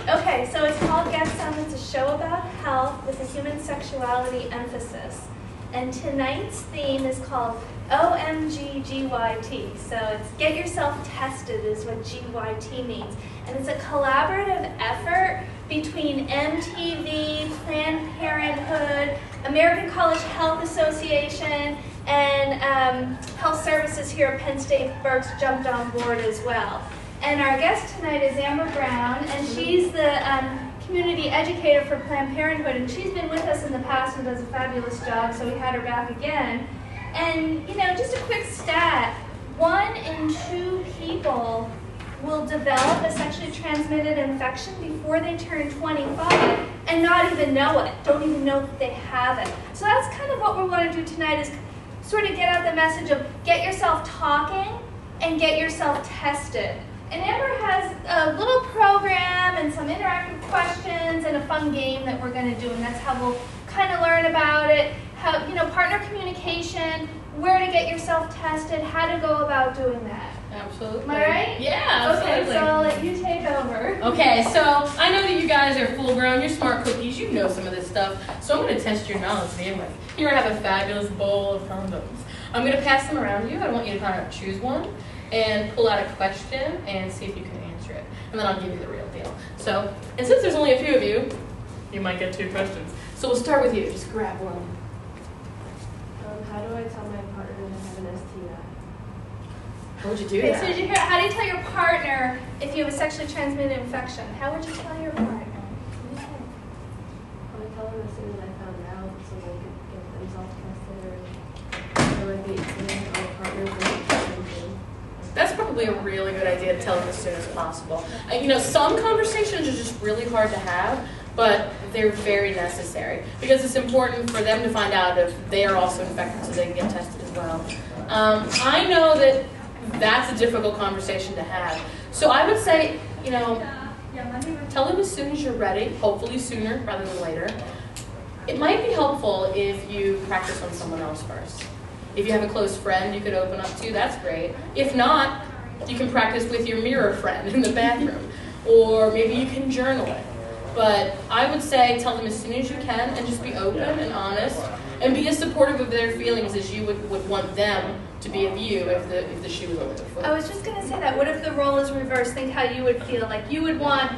Okay, so it's called Get Some. It's a show about health with a human sexuality emphasis. And tonight's theme is called OMG GYT. So it's Get Yourself Tested is what GYT means. And it's a collaborative effort between MTV, Planned Parenthood, American College Health Association, and Health Services here at Penn State Berks jumped on board as well. And our guest tonight is Amber Brown, and she's the community educator for Planned Parenthood, and she's been with us in the past and does a fabulous job, so we had her back again. And, you know, just a quick stat, 1 in 2 people will develop a sexually transmitted infection before they turn 25 and not even know it, don't even know that they have it. So that's kind of what we want to do tonight, is sort of get out the message of get yourself talking and get yourself tested. And Amber has a little program and some interactive questions and a fun game that we're going to do, and that's how we'll kind of learn about it, how, you know, partner communication, where to get yourself tested, how to go about doing that. Absolutely. Am I right? Yeah, absolutely. Okay, so I'll let you take over. Okay, so I know that you guys are full grown, you're smart cookies, you know some of this stuff, so I'm going to test your knowledge to begin with. You're going to have a fabulous bowl of condoms. I'm going to pass them around you. I want you to kind of choose one and pull out a question and see if you can answer it. And then I'll give you the real deal. So, and since there's only a few of you, you might get 2 questions. So we'll start with you. Just grab one. How do I tell my partner to have an STI? How would you do Okay, that? so did you hear, how do you tell your partner if you have a sexually transmitted infection? How would you tell your partner? I tell them as soon as I found out so they could get themselves tested, or like the partners or something. That's probably a really good idea to tell them as soon as possible. You know, some conversations are just really hard to have, but they're very necessary because it's important for them to find out if they are also infected so they can get tested as well. I know that that's a difficult conversation to have. So I would say, you know, tell them as soon as you're ready, hopefully sooner rather than later. It might be helpful if you practice on someone else first. If you have a close friend you could open up to, that's great. If not, you can practice with your mirror friend in the bathroom, or maybe you can journal it. But I would say tell them as soon as you can and just be open and honest and be as supportive of their feelings as you would want them to be of you if the shoe was on their foot. I was just going to say that. What if the role is reversed? Think how you would feel. Like you would want,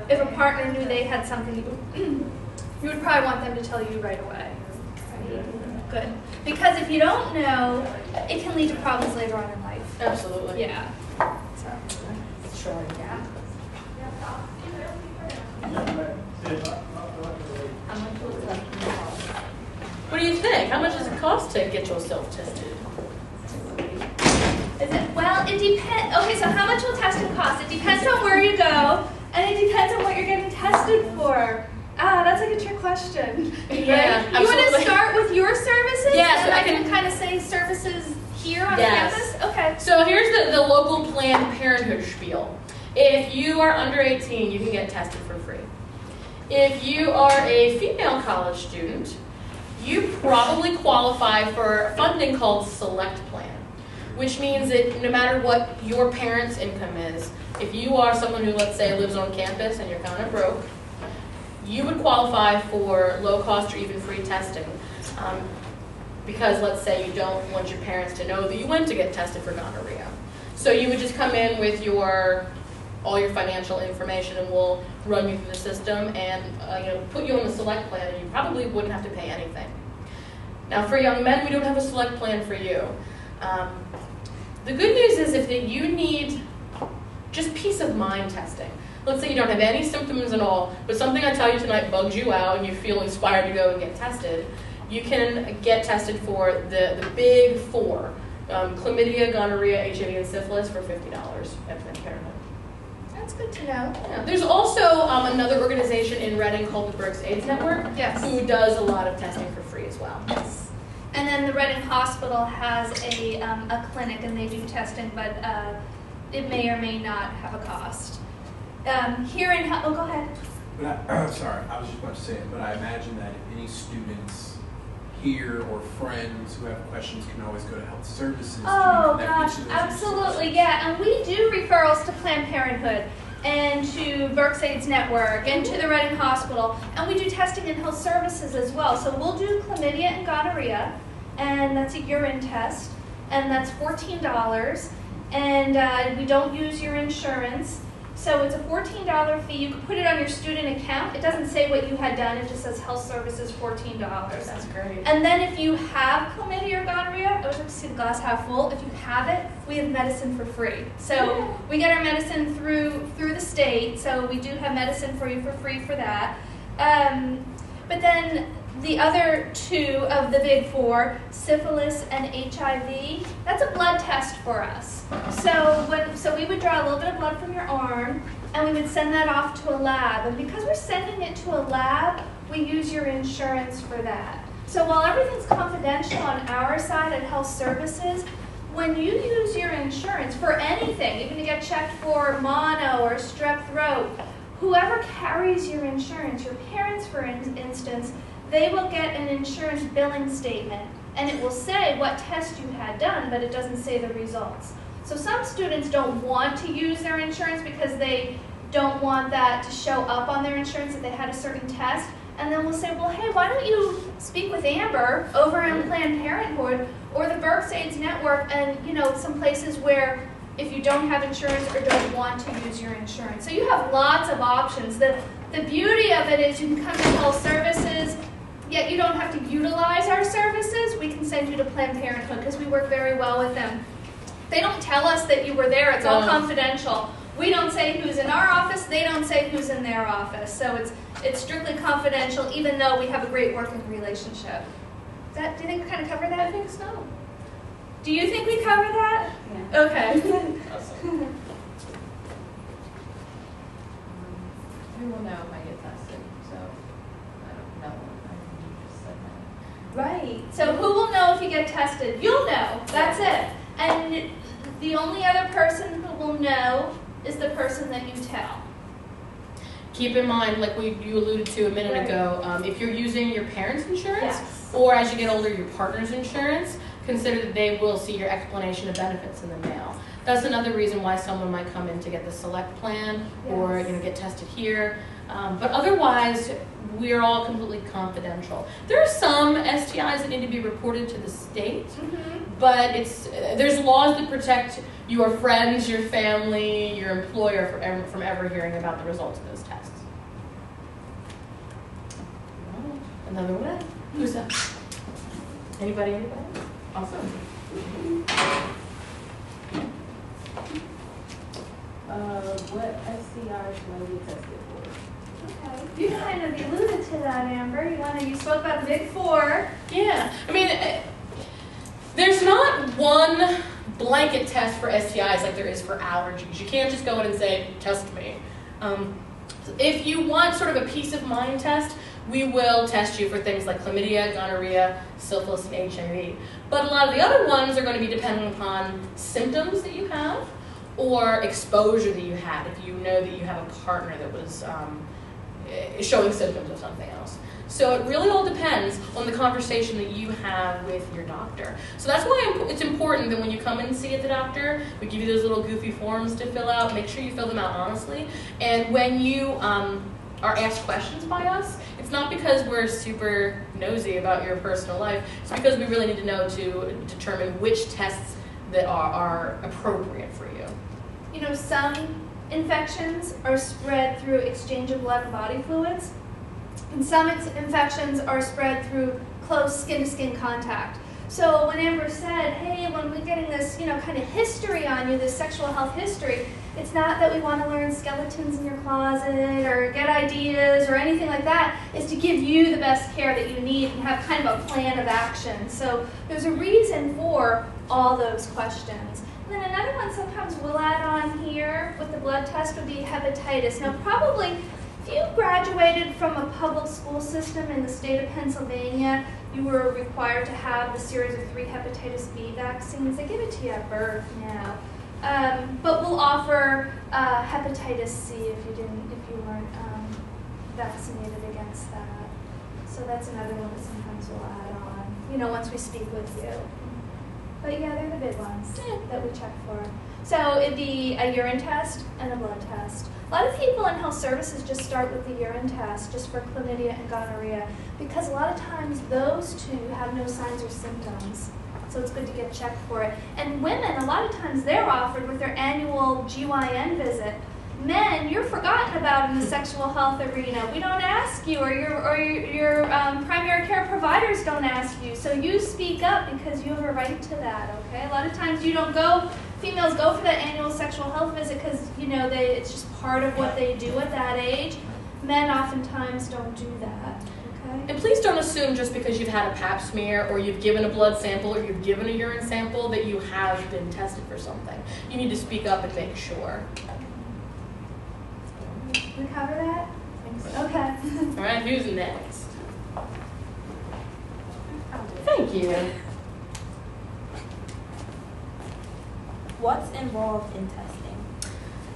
if a partner knew they had something, you would probably want them to tell you right away. Good. Because if you don't know, it can lead to problems later on in life. Absolutely. Yeah. So. Sure, yeah. What do you think? How much does it cost to get yourself tested? Well, it depends. Okay, so how much will testing cost? It depends on where you go, and it depends on what you're getting tested for. That's like a trick question. Yeah, right? You want to start with your services? Yeah, so I can kind of say services here on yes. campus? Okay. So here's the local Planned Parenthood spiel. If you are under 18, you can get tested for free. If you are a female college student, you probably qualify for funding called Select Plan, which means that no matter what your parents' income is, if you are someone who, let's say, lives on campus and you're kind of broke, you would qualify for low cost or even free testing. Because let's say you don't want your parents to know that you went to get tested for gonorrhea. So you would just come in with all your financial information, and we'll run you through the system and put you on the Select Plan, and you probably wouldn't have to pay anything. Now for young men, we don't have a Select Plan for you. The good news is if you need just peace of mind testing. Let's say you don't have any symptoms at all, but something I tell you tonight bugs you out and you feel inspired to go and get tested, you can get tested for the big 4, chlamydia, gonorrhea, HIV, and syphilis for $50 at Planned Parenthood. That's good to know. Yeah. There's also another organization in Reading called the Berks AIDS Network, yes, who does a lot of testing for free as well. Yes. And then the Reading Hospital has a clinic, and they do testing, but it may or may not have a cost. Here in, go ahead. But sorry, I was just about to say it, but I imagine that if any students here or friends who have questions can always go to health services. Oh to be gosh, to those absolutely, resources. yeah. And we do referrals to Planned Parenthood. and to Berks AIDS Network, and to the Reading Hospital. And we do testing in health services as well. So we'll do chlamydia and gonorrhea, and that's a urine test, and that's $14. And we don't use your insurance. So it's a $14 fee. You can put it on your student account. It doesn't say what you had done. It just says health services, $14. That's great. And then if you have chlamydia or gonorrhea, I always like to see the glass half full. If you have it, we have medicine for free. So we get our medicine through the state. So we do have medicine for you for free for that. But then the other two of the big four, syphilis and HIV, that's a blood test for us. So we would draw a little bit of blood from your arm, and we would send that off to a lab. And because we're sending it to a lab, we use your insurance for that. So while everything's confidential on our side at health services, when you use your insurance for anything, even to get checked for mono or strep throat, whoever carries your insurance, your parents for instance, they will get an insurance billing statement, and it will say what test you had done, but it doesn't say the results. So some students don't want to use their insurance because they don't want that to show up on their insurance that they had a certain test, and then we'll say, well, hey, why don't you speak with Amber over in Planned Parenthood or the Berks AIDS Network, and some places where if you don't have insurance or don't want to use your insurance. So you have lots of options. The beauty of it is you can come to health services, yet you don't have to utilize our services. We can send you to Planned Parenthood because we work very well with them. They don't tell us that you were there. It's all confidential. We don't say who's in our office. They don't say who's in their office. So it's strictly confidential, even though we have a great working relationship. Do you think we kind of covered that? I think so. Do you think we covered that? Yeah. Okay. Awesome. Who will know if I get tested? So I don't know. I just said that. Right. So who will know if you get tested? You'll know. That's it. And the only other person who will know is the person that you tell. Keep in mind, like you alluded to a minute Right. ago, if you're using your parents' insurance, Yes. or as you get older, your partner's insurance, consider that they will see your explanation of benefits in the mail. That's another reason why someone might come in to get the select plan or Yes. get tested here. But otherwise, we're all completely confidential. There are some STIs that need to be reported to the state, but there's laws that protect your friends, your family, your employer from ever hearing about the results of those tests. Another one? Who's up? Anybody? Awesome. What STIs should I be tested for? Okay. You kind of alluded to that, Amber. You spoke about the big four. Yeah. I mean, there's not one blanket test for STIs like there is for allergies. You can't just go in and say, test me. If you want sort of a peace of mind test, we will test you for things like chlamydia, gonorrhea, syphilis, and HIV. But a lot of the other ones are going to be dependent upon symptoms that you have or exposure that you had, if you know that you have a partner that was showing symptoms of something else. So it really all depends on the conversation that you have with your doctor. So that's why it's important that when you come in and see the doctor, we give you those little goofy forms to fill out. Make sure you fill them out honestly. And when you are asked questions by us, it's not because we're super nosy about your personal life. It's because we really need to know to determine which tests that are appropriate for you. Some infections are spread through exchange of blood and body fluids, and some infections are spread through close skin-to-skin contact. So when Amber said, hey, when we're getting this, kind of history on you, this sexual health history, it's not that we want to learn skeletons in your closet or get ideas or anything like that. It's to give you the best care that you need and have kind of a plan of action. So there's a reason for all those questions. And then another one sometimes we'll add on here with the blood test would be hepatitis. Now probably if you graduated from a public school system in the state of Pennsylvania, you were required to have the series of 3 hepatitis B vaccines. They give it to you at birth now. But we'll offer hepatitis C if you weren't vaccinated against that. So that's another one that sometimes we'll add on, once we speak with you. But yeah, they're the big ones that we check for. So it'd be a urine test and a blood test. A lot of people in health services just start with the urine test just for chlamydia and gonorrhea because a lot of times those two have no signs or symptoms. So it's good to get checked for it. And women, a lot of times they're offered with their annual GYN visit. Men, you're forgotten about in the sexual health arena. We don't ask you, or your primary care providers don't ask you. So you speak up because you have a right to that, okay? A lot of times you don't go, females go for that annual sexual health visit because, you know, it's just part of what they do at that age. Men oftentimes don't do that, okay? And please don't assume just because you've had a pap smear or you've given a blood sample or you've given a urine sample that you have been tested for something. You need to speak up and make sure. We cover that? Okay. All right, who's next? Thank you. What's involved in testing?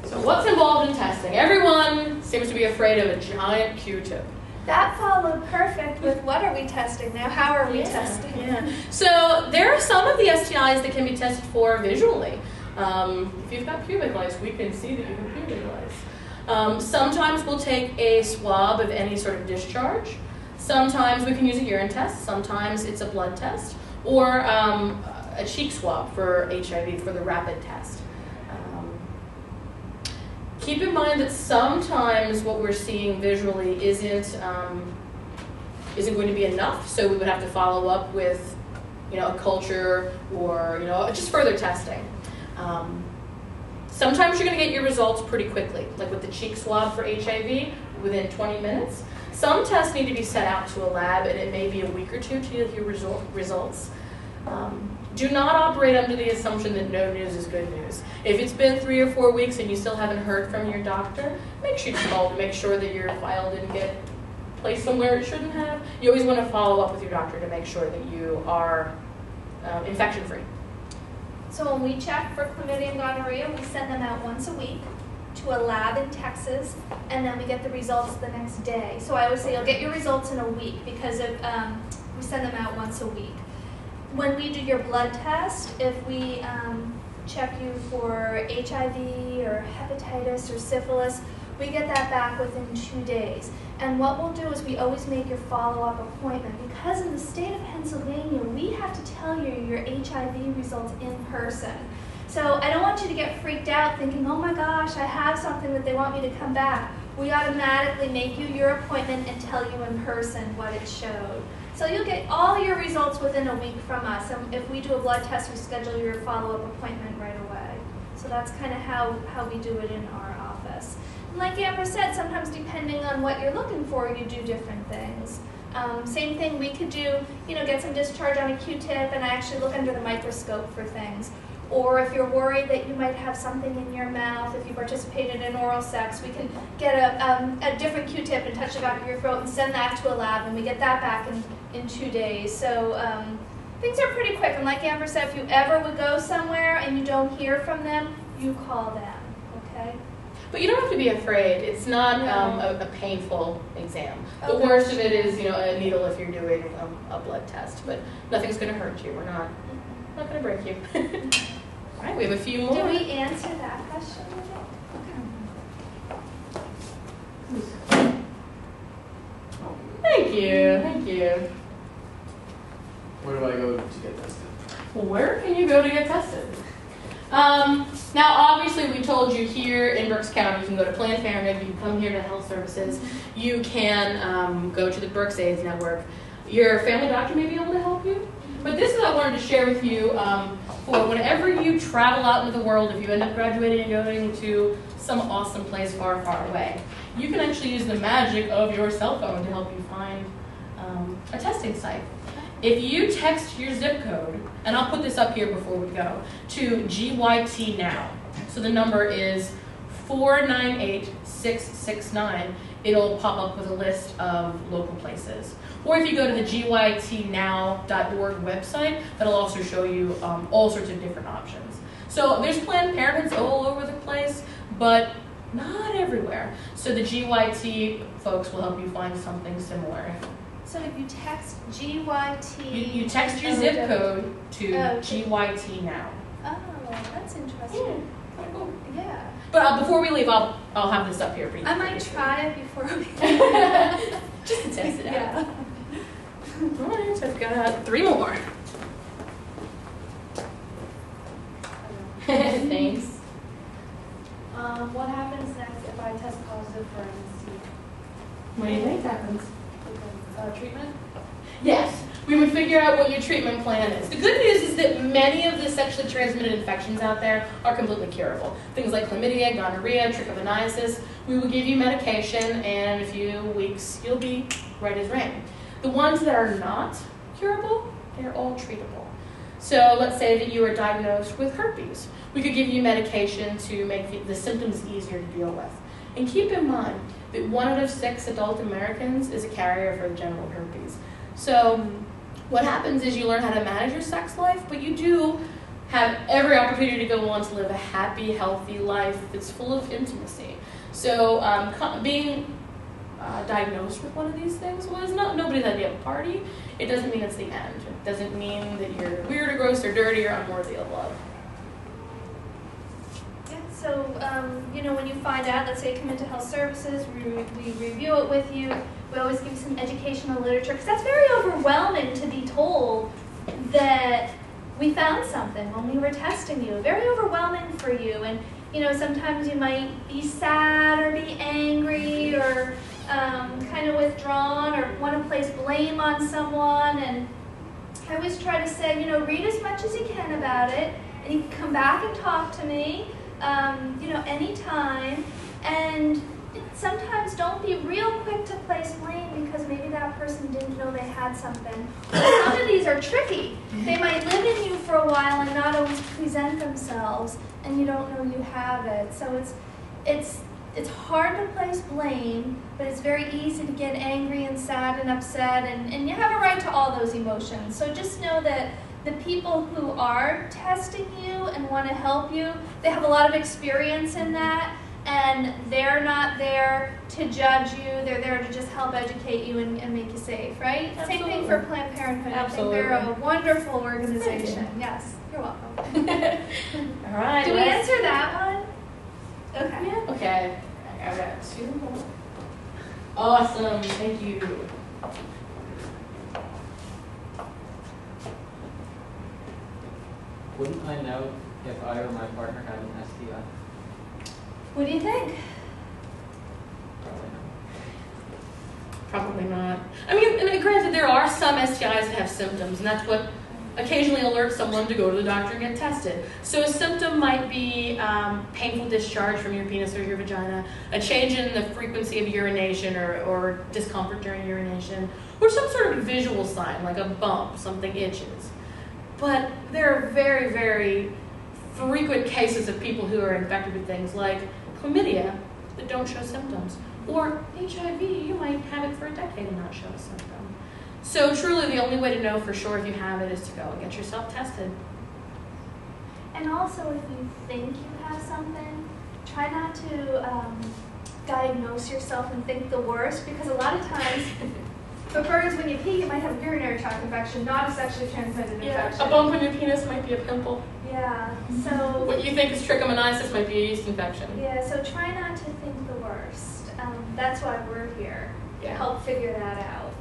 So what's involved in testing? Everyone seems to be afraid of a giant Q-tip. That followed perfect with what are we testing now? How are we testing? Yeah. So there are some of the STIs that can be tested for visually. If you've got pubic lice, we can see that you have pubic lice. Sometimes we'll take a swab of any sort of discharge. Sometimes we can use a urine test. Sometimes it's a blood test. Or a cheek swab for HIV, for the rapid test. Keep in mind that sometimes what we're seeing visually isn't going to be enough, so we would have to follow up with, you know, a culture or, you know, just further testing. Sometimes you're going to get your results pretty quickly, like with the cheek swab for HIV, within 20 minutes. Some tests need to be sent out to a lab, and it may be a week or two to get your results. Do not operate under the assumption that no news is good news. If it's been 3 or 4 weeks and you still haven't heard from your doctor, make sure you call to make sure that your file didn't get placed somewhere it shouldn't have. You always want to follow up with your doctor to make sure that you are infection-free. So when we check for chlamydia and gonorrhea, we send them out once a week to a lab in Texas, and then we get the results the next day. So I always say you'll get your results in a week because we send them out once a week. When we do your blood test, if we check you for HIV or hepatitis or syphilis, we get that back within 2 days. And what we'll do is we always make your follow-up appointment because in the state of Pennsylvania, we have to tell you your HIV results in person. So I don't want you to get freaked out thinking, oh my gosh, I have something that they want me to come back. We automatically make you your appointment and tell you in person what it showed. So you'll get all your results within a week from us. And if we do a blood test, we schedule your follow-up appointment right away. So that's kind of how we do it in our office. And like Amber said, sometimes depending on what you're looking for, you do different things. Same thing we could do, you know, get some discharge on a Q-tip and actually look under the microscope for things. Or if you're worried that you might have something in your mouth, if you participated in oral sex, we can get a different Q-tip and touch the back of your throat and send that to a lab, and we get that back in 2 days. So things are pretty quick. And like Amber said, if you ever would go somewhere and you don't hear from them, you call them, okay? But you don't have to be afraid. It's not a painful exam. The Okay. worst of it is, you know, a needle if you're doing a blood test. But nothing's going to hurt you. We're not going to break you. All right, we have a few more. Did we answer that question? Okay. Thank you. Thank you. Where do I go to get tested? Well, where can you go to get tested? Now, obviously, we told you here in Berks County, you can go to Planned Parenthood, you can come here to Health Services, you can go to the Berks AIDS Network. Your family doctor may be able to help you. But this is what I wanted to share with you for whenever you travel out into the world, if you end up graduating and going to some awesome place far, far away, you can actually use the magic of your cell phone to help you find a testing site. If you text your zip code, and I'll put this up here before we go, to GYT now, so the number is 498669, it'll pop up with a list of local places. Or if you go to the gytnow.org website, that'll also show you all sorts of different options. So there's Planned Parenthoods all over the place, but not everywhere. So the GYT folks will help you find something similar. So if you text GYT... You text your zip code to GYT now. Oh, that's interesting. Yeah. Yeah. But before we leave, I'll I'll have this up here for you. I might try it before we just to test it out. Yeah. All right, so I've got 3 more. Thanks. What happens next if I test positive for MST? What do you think happens? Treatment? Yes, we would figure out what your treatment plan is. The good news is that many of the sexually transmitted infections out there are completely curable. Things like chlamydia, gonorrhea, trichomoniasis. We will give you medication, and in a few weeks, you'll be right as rain. The ones that are not curable, they're all treatable. So let's say that you are diagnosed with herpes. We could give you medication to make the symptoms easier to deal with. And keep in mind that 1 out of 6 adult Americans is a carrier for genital herpes. So what happens is you learn how to manage your sex life, but you do have every opportunity to go on to live a happy, healthy life that's full of intimacy. So being diagnosed with one of these things was not nobody's idea of a party. It doesn't mean it's the end. It doesn't mean that you're weird or gross or dirty or unworthy of love. Yeah, so, when you find out, let's say you come into health services, we review it with you, we always give you some educational literature, because that's very overwhelming to be told that we found something when we were testing you. Very overwhelming for you, and, sometimes you might be sad or be angry or kind of withdrawn or want to place blame on someone, and I always try to say, read as much as you can about it, and you can come back and talk to me, anytime, and sometimes don't be real quick to place blame because maybe that person didn't know they had something. Some of these are tricky. They might live in you for a while and not always present themselves, and you don't know you have it. So it's hard to place blame, but it's very easy to get angry and sad and upset, and you have a right to all those emotions. So just know that the people who are testing you and want to help you, they have a lot of experience in that, and they're not there to judge you. They're there to just help educate you and make you safe, right? Absolutely. Same thing for Planned Parenthood. Absolutely. I think they're a wonderful organization. Yes, you're welcome. All right. Did we answer that one? Okay. Yeah. Okay. I got 2 more. Awesome. Thank you. Wouldn't I know if I or my partner had an STI? What do you think? Probably not. Probably not. I mean, and granted, there are some STIs that have symptoms, and that's what occasionally alerts someone to go to the doctor and get tested. So a symptom might be painful discharge from your penis or your vagina, a change in the frequency of urination or discomfort during urination, or some sort of visual sign like a bump, something itches. But there are very, very frequent cases of people who are infected with things like chlamydia that don't show symptoms, or HIV. You might have it for a decade and not show a symptom. So truly the only way to know for sure if you have it is to go and get yourself tested. And also, if you think you have something, try not to diagnose yourself and think the worst, because a lot of times, for birds, when you pee, you might have a urinary tract infection, not a sexually transmitted infection. A bump on your penis might be a pimple. Yeah, so... What you think is trichomoniasis might be a yeast infection. Yeah, so try not to think the worst. That's why we're here, to help figure that out.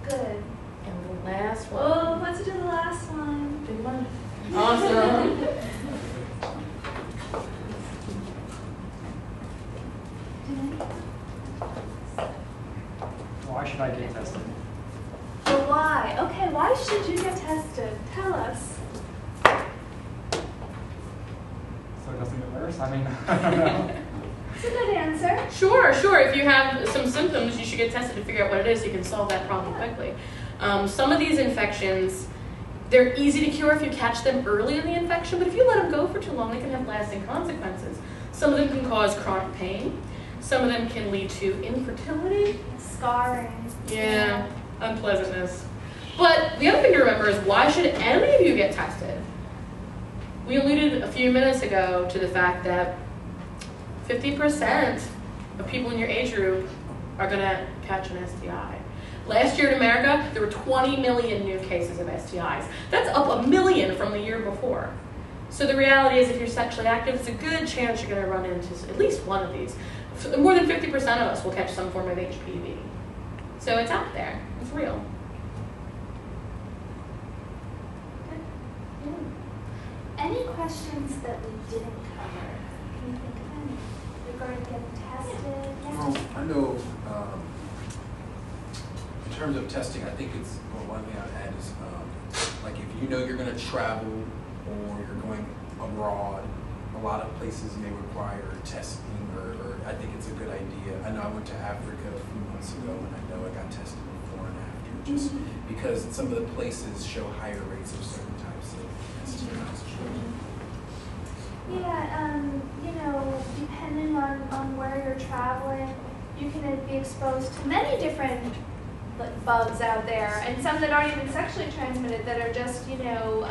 Good. And the last one. Oh, let's do the last one. Big one. Awesome. Why should I get tested? Well, why? Okay, why should you get tested? Tell us. So it doesn't get worse? I mean, I don't know. It's a good answer. Sure. If you have some symptoms, you should get tested to figure out what it is so you can solve that problem quickly. Some of these infections, they're easy to cure if you catch them early in the infection, but if you let them go for too long, they can have lasting consequences. Some of them can cause chronic pain. Some of them can lead to infertility. Scarring. Yeah, unpleasantness. But the other thing to remember is, why should any of you get tested? We alluded a few minutes ago to the fact that 50% of people in your age group are going to catch an STI. Last year in America, there were 20 million new cases of STIs. That's up 1 million from the year before. So the reality is if you're sexually active, it's a good chance you're going to run into at least one of these. More than 50% of us will catch some form of HPV. So it's out there. It's real. Any questions that we didn't cover? Can you think of any regarding getting tested? Well, I know in terms of testing, I think it's, well, one thing I'd add is like if you know you're going to travel or you're going abroad, a lot of places may require testing or I think it's a good idea. I know I went to Africa a few months ago and I know I got tested before and after just because some of the places show higher rates of certain types of STIs. Yeah, you know, depending on where you're traveling, you can be exposed to many different bugs out there, and some that aren't even sexually transmitted that are just, you know,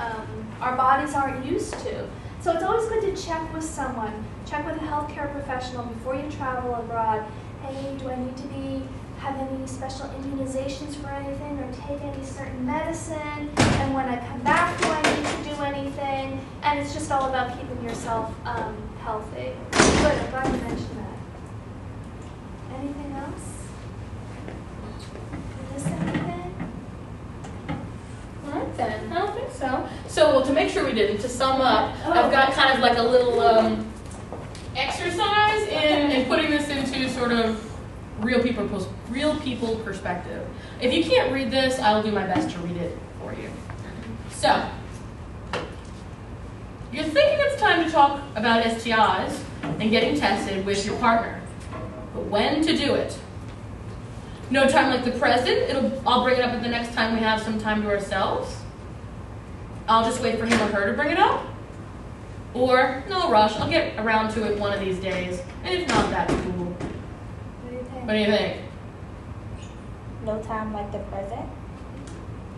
our bodies aren't used to. So it's always good to check with someone, check with a healthcare professional before you travel abroad. Hey, do I need to have any special immunizations for anything or take any certain medicine? And when I come back, do I need to do anything? And it's just all about keeping yourself healthy. Good, I'm glad you mentioned that. Anything else? Is this anything? All right then, I don't think so. So well, to make sure we didn't, to sum up, I've got kind of like a little exercise in putting this into sort of real people perspective. If you can't read this, I'll do my best to read it for you. So, you're thinking it's time to talk about STIs and getting tested with your partner. But when to do it? No time like the present. I'll bring it up at the next time we have some time to ourselves. I'll just wait for him or her to bring it up. Or, no rush, I'll get around to it one of these days. And if not, that's cool. What do you think? No time like the present?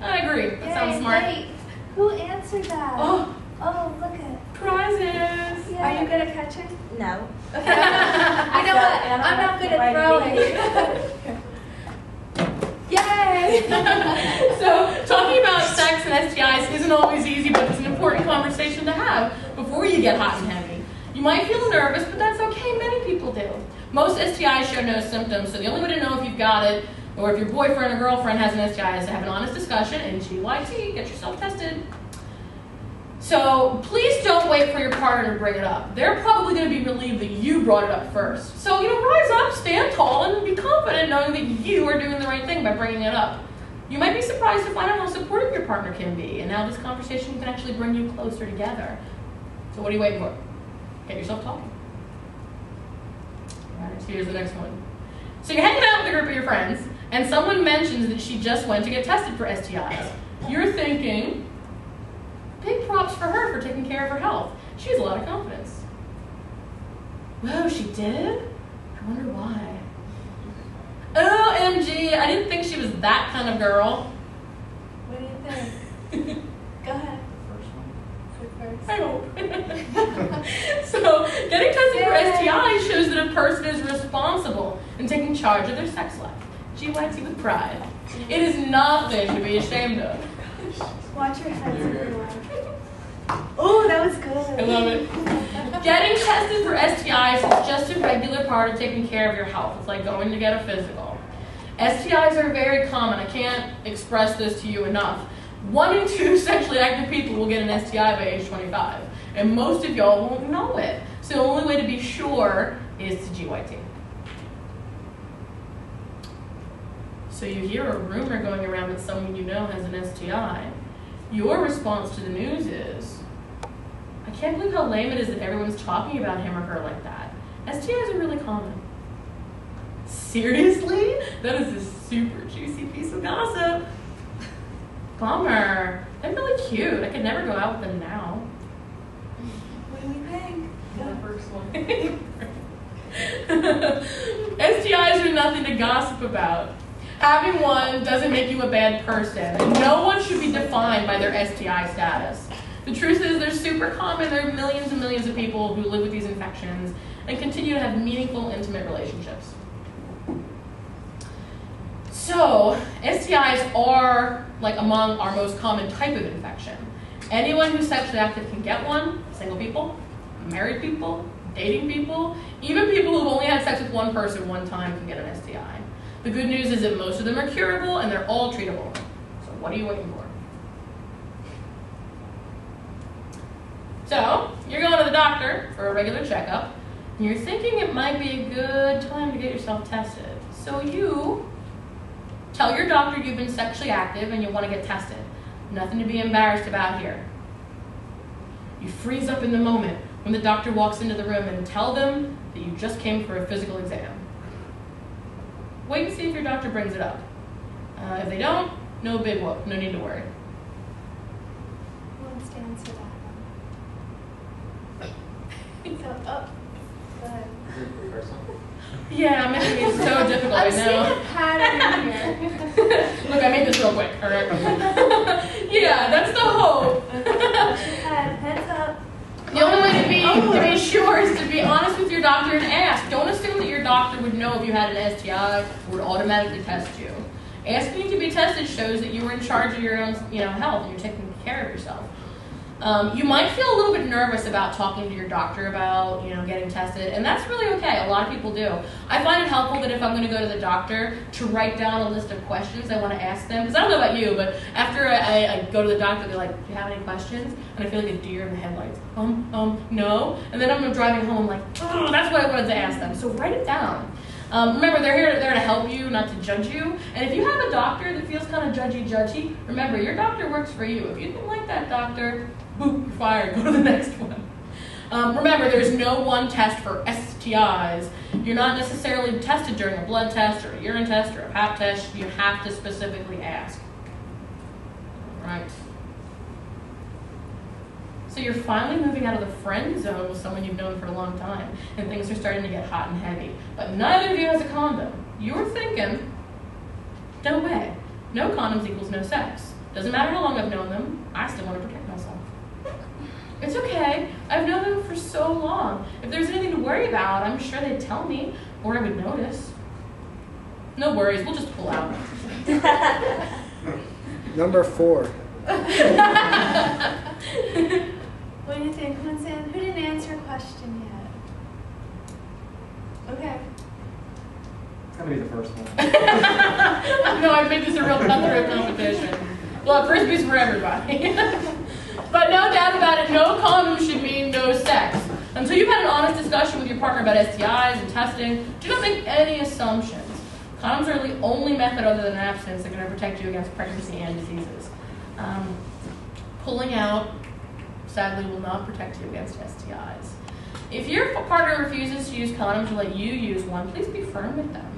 I agree. That sounds smart. Wait, who answered that? Oh, Look at prizes. yeah. Are you good at catching? No. Okay. You know what? I'm not good at throwing. Yay! So, talking about sex and STIs isn't always easy, but it's an important conversation to have before you get hot and heavy. You might feel nervous, but that's okay. Many people do. Most STIs show no symptoms, so the only way to know if you've got it or if your boyfriend or girlfriend has an STI is to have an honest discussion and GYT, get yourself tested. So please don't wait for your partner to bring it up. They're probably going to be relieved that you brought it up first. So, rise up, stand tall, and be confident knowing that you are doing the right thing by bringing it up. You might be surprised to find out how supportive your partner can be and how this conversation can actually bring you closer together. So what are you waiting for? Get yourself talking. All right, so here's the next one. So you're hanging out with a group of your friends, and someone mentions that she just went to get tested for STIs. You're thinking, big props for her for taking care of her health. She has a lot of confidence. Whoa, she did? I wonder why. OMG, I didn't think she was that kind of girl. What do you think? Go ahead. First one. I hope. So, getting tested for STIs shows that a person is responsible in taking charge of their sex life. GYT with pride. It is nothing to be ashamed of. Watch your heads everywhere. Oh, that was good. I love it. Getting tested for STIs is just a regular part of taking care of your health. It's like going to get a physical. STIs are very common. I can't express this to you enough. 1 in 2 sexually active people will get an STI by age 25. And most of y'all won't know it. So the only way to be sure is to GYT. So you hear a rumor going around that someone you know has an STI. Your response to the news is, I can't believe how lame it is that everyone's talking about him or her like that. STIs are really common. Seriously? That is a super juicy piece of gossip. Bummer. They're really cute. I could never go out with them now. What do we think? The first one. STIs are nothing to gossip about. Having one doesn't make you a bad person, and no one should be defined by their STI status. The truth is they're super common. There are millions and millions of people who live with these infections and continue to have meaningful, intimate relationships. So, STIs are among our most common type of infection. Anyone who's sexually active can get one. Single people, married people, dating people, even people who've only had sex with one person one time can get an STI. The good news is that most of them are curable and they're all treatable. So what are you waiting for? So, you're going to the doctor for a regular checkup, and you're thinking it might be a good time to get yourself tested. So you tell your doctor you've been sexually active and you want to get tested. Nothing to be embarrassed about here. You freeze up in the moment when the doctor walks into the room and tell them that you just came for a physical exam. Wait and see if your doctor brings it up. If they don't, no big whoop, no need to worry. Who wants to answer that one? So, oh, go ahead. Yeah, I'm making it so difficult I'm right now. seeing a pattern here. Look, I made this real quick, all right? Yeah, that's the hope. Heads up. The only way to be sure is to be honest with your doctor and ask. Don't assume that your doctor would know if you had an STI or would automatically test you. Asking to be tested shows that you were in charge of your own, health and you're taking care of yourself. You might feel a little bit nervous about talking to your doctor about, getting tested, and that's really okay. A lot of people do. I find it helpful that if I'm going to go to the doctor, to write down a list of questions I want to ask them. Because I don't know about you, but after I go to the doctor, they're like, "Do you have any questions?" And I feel like a deer in the headlights. No. And then I'm driving home like, oh, that's what I wanted to ask them. So write it down. Remember, they're there to help you, not to judge you. And if you have a doctor that feels kind of judgy, remember, your doctor works for you. If you didn't like that doctor, boop, you're fired. Go to the next one. Remember, there's no one test for STIs. You're not necessarily tested during a blood test or a urine test or a pap test. You have to specifically ask. All right. So you're finally moving out of the friend zone with someone you've known for a long time, and things are starting to get hot and heavy. But neither of you has a condom. You're thinking, no way. No condoms equals no sex. Doesn't matter how long I've known them, I still want to protect myself. It's okay. I've known them for so long. If there's anything to worry about, I'm sure they'd tell me, or I would notice. No worries, we'll just pull out. Number 4. What do you think? Who didn't answer a question yet? Okay. It's gonna be the first one. No, I've made this a real cutthroat competition. Well, frisbees for everybody. But no doubt about it, no condom should mean no sex. Until you've had an honest discussion with your partner about STIs and testing, do not make any assumptions. Condoms are the only method other than abstinence that can protect you against pregnancy and diseases. Pulling out, sadly, will not protect you against STIs. If your partner refuses to use condoms or let you use one, please be firm with them.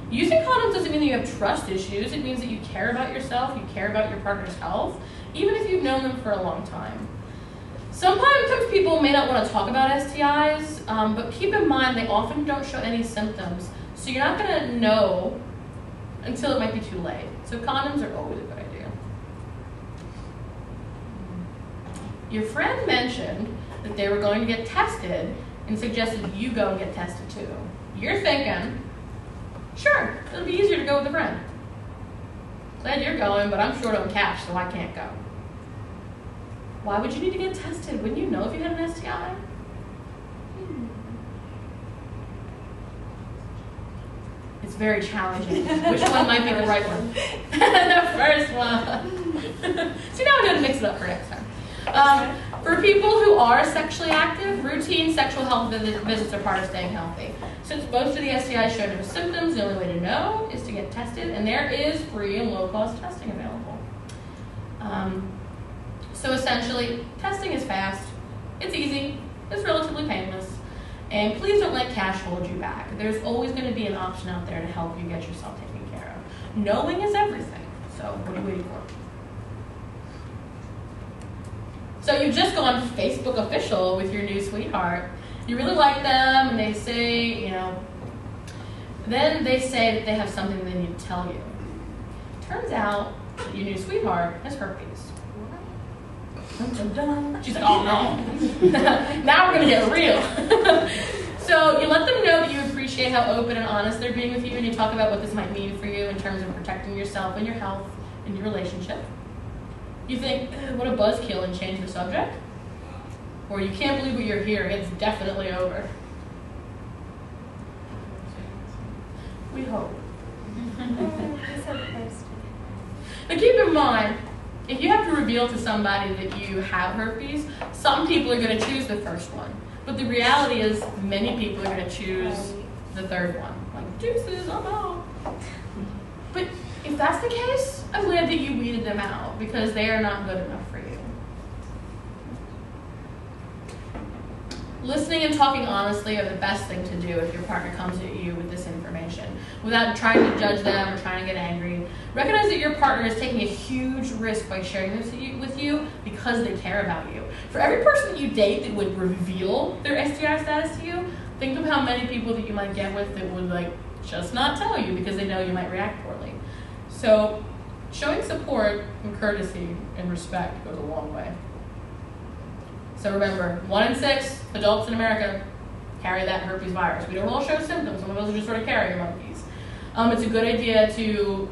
Using condoms doesn't mean that you have trust issues. It means that you care about yourself, you care about your partner's health, even if you've known them for a long time. Sometimes people may not want to talk about STIs, but keep in mind they often don't show any symptoms, so you're not going to know until it might be too late. So condoms are always a good idea. Your friend mentioned that they were going to get tested and suggested you go and get tested too. You're thinking, sure, it'll be easier to go with a friend. Glad you're going, but I'm short on cash, so I can't go. Why would you need to get tested? Wouldn't you know if you had an STI? It's very challenging. Which one might be the right one? The first one. See, now I'm going to mix it up for next time. For people who are sexually active, routine sexual health visits are part of staying healthy. Since most of the STIs show no symptoms, the only way to know is to get tested, and there is free and low-cost testing available. So essentially, testing is fast, it's easy, it's relatively painless, and please don't let cash hold you back. There's always going to be an option out there to help you get yourself taken care of. Knowing is everything, so what are you waiting for? So you've just gone Facebook official with your new sweetheart. You really like them, and they say, then they say that they have something they need to tell you. Turns out that your new sweetheart has herpes. Dun, dun, dun. She's like, oh no. Now we're going to get real. So you let them know that you appreciate how open and honest they're being with you, and you talk about what this might mean for you in terms of protecting yourself and your health and your relationship. You think, what a buzzkill, and change the subject? Or you can't believe what you're hearing, it's definitely over. We hope. But keep in mind, if you have to reveal to somebody that you have herpes, some people are going to choose the first one. But the reality is, many people are going to choose the third one. Like, deuces, I'm out. But if that's the case, I'm glad that you weeded them out, because they are not good enough for you. Listening and talking honestly are the best thing to do if your partner comes at you with this information, without trying to judge them or trying to get angry. Recognize that your partner is taking a huge risk by sharing this with you because they care about you. For every person that you date that would reveal their STI status to you, think of how many people that you might get with that would just not tell you because they know you might react poorly. So showing support and courtesy and respect goes a long way. So remember, 1 in 6 adults in America carry that herpes virus. We don't all show symptoms. Some of us are just sort of carrying monkeys. It's a good idea to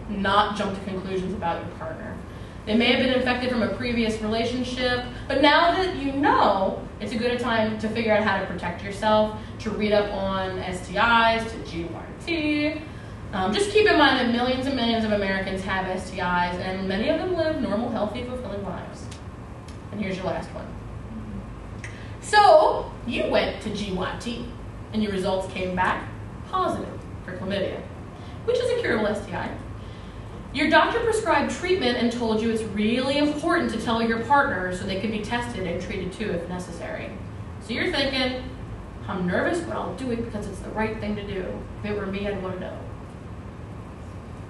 not jump to conclusions about your partner. They may have been infected from a previous relationship, but now that you know, it's a good time to figure out how to protect yourself, to read up on STIs, to GYT. Just keep in mind that millions and millions of Americans have STIs, and many of them live normal, healthy, fulfilling lives. And here's your last one. So, you went to GYT, and your results came back positive for chlamydia, which is a curable STI. Your doctor prescribed treatment and told you it's really important to tell your partner so they can be tested and treated too if necessary. So you're thinking, I'm nervous, but I'll do it because it's the right thing to do. If it were me, I'd want to know.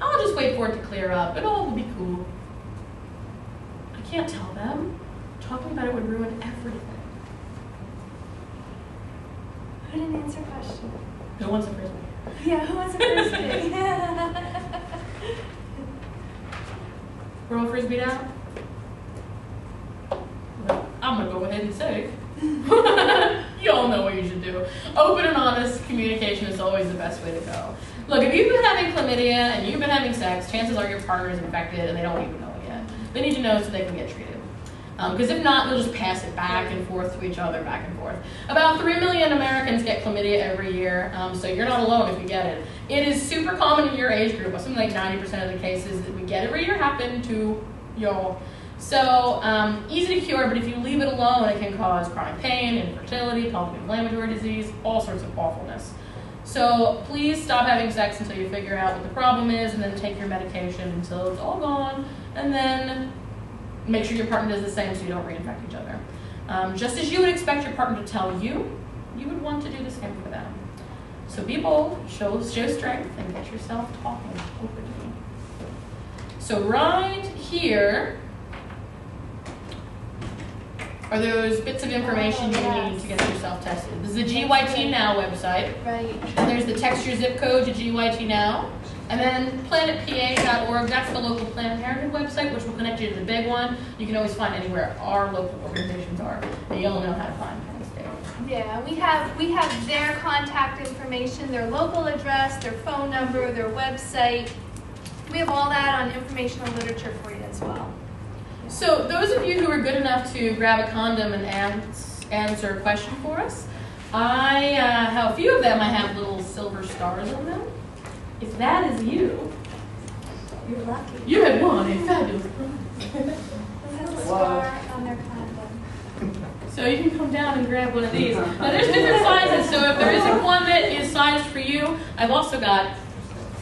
I'll just wait for it to clear up. It all will be cool. I can't tell them. Talking about it would ruin everything. Who didn't answer question? Who wants a frisbee? Yeah, who wants a frisbee? We're all frisbee down? I'm going to go ahead and say, you all know what you should do. Open and honest communication is always the best way to go. Look, if you've been having chlamydia and you've been having sex, chances are your partner is infected and they don't even know it yet. They need to know so they can get treated. Because if not, they'll just pass it back and forth to each other, back and forth. About 3 million Americans get chlamydia every year, so you're not alone if you get it. It is super common in your age group. Something like 90% of the cases that we get every year happen to y'all. So easy to cure, but if you leave it alone, it can cause chronic pain, infertility, pelvic inflammatory disease, all sorts of awfulness. So please stop having sex until you figure out what the problem is, and then take your medication until it's all gone, and then make sure your partner does the same so you don't reinfect each other. Just as you would expect your partner to tell you, you would want to do the same for them. So be bold, show strength, and get yourself talking openly. So right here are those bits of information you need to get yourself tested. This is the GYT Now website. Right. And there's the text your zip code to GYT Now. And then planetpa.org, that's the local Planned Parenthood website, which will connect you to the big one. You can always find anywhere our local organizations are, and you'll know how to find Penn State. Yeah, we have their contact information, their local address, their phone number, their website. We have all that on informational literature for you as well. So those of you who are good enough to grab a condom and answer a question for us, I have a few of them. I have little silver stars on them. If that is you, You're lucky. you had won a fabulous prize. Who has a star on their condom? So you can come down and grab one of these. Now there's different sizes, so if there isn't one that is sized for you, I've also got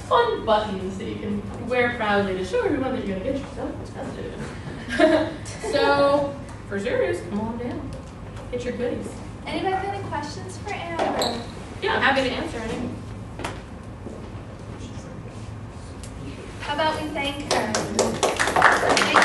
fun buttons that you can wear proudly to show everyone that you're going to get yourself tested. So, for serious, come on down. Get your goodies. Anybody have any questions for Amber? Yeah, I'm happy to answer any. How about we thank her? Thank